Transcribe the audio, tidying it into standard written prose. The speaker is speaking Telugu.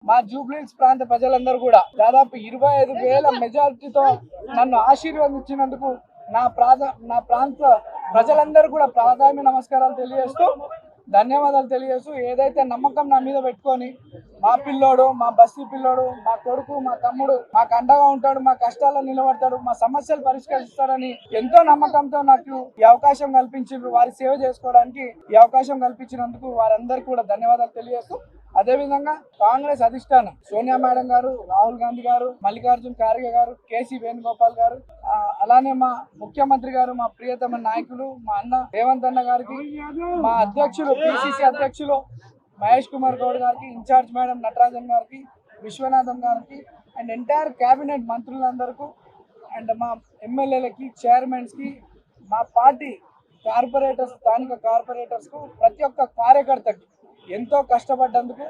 మా జూబ్లీహిల్స్ ప్రాంత ప్రజలందరూ కూడా దాదాపు 25,000 మెజారిటీతో నన్ను ఆశీర్వదించినందుకు నా ప్రాంత ప్రజలందరూ కూడా ప్రాధాన్య నమస్కారాలు తెలియజేస్తూ ధన్యవాదాలు తెలియజేస్తూ ఏదైతే నమ్మకం నా మీద పెట్టుకొని మా పిల్లోడు, మా బస్తీ పిల్లోడు, మా కొడుకు, మా తమ్ముడు మాకు అండగా ఉంటాడు, మా కష్టాల్లో నిలబడతాడు, మా సమస్యలు పరిష్కరిస్తాడని ఎంతో నమ్మకంతో నాకు ఈ అవకాశం కల్పించారు. వారి సేవ చేసుకోవడానికి ఈ అవకాశం కల్పించినందుకు వారందరికీ కూడా ధన్యవాదాలు తెలియజేస్తూ అదేవిధంగా కాంగ్రెస్ అధిష్టానం సోనియా మేడం గారు, రాహుల్ గాంధీ గారు, మల్లికార్జున్ ఖార్గే గారు, కేసీ వేణుగోపాల్ గారు, అలానే మా ముఖ్యమంత్రి గారు, మా ప్రియతమ నాయకులు మా అన్న రేవంత్ అన్న గారికి, మా అధ్యక్షులు పిసిసి అధ్యక్షులు మహేష్ కుమార్ గౌడ్ గారికి, ఇన్ఛార్జ్ మేడం నటరాజన్ గారికి, విశ్వనాథం గారికి అండ్ ఎంటైర్ క్యాబినెట్ మంత్రులందరికీ అండ్ మా ఎమ్మెల్యేలకి, చైర్మన్స్కి, మా పార్టీ కార్పొరేటర్స్, స్థానిక కార్పొరేటర్స్కు, ప్రతి ఒక్క కార్యకర్తకి ఎంతో కష్టపడ్డందుకు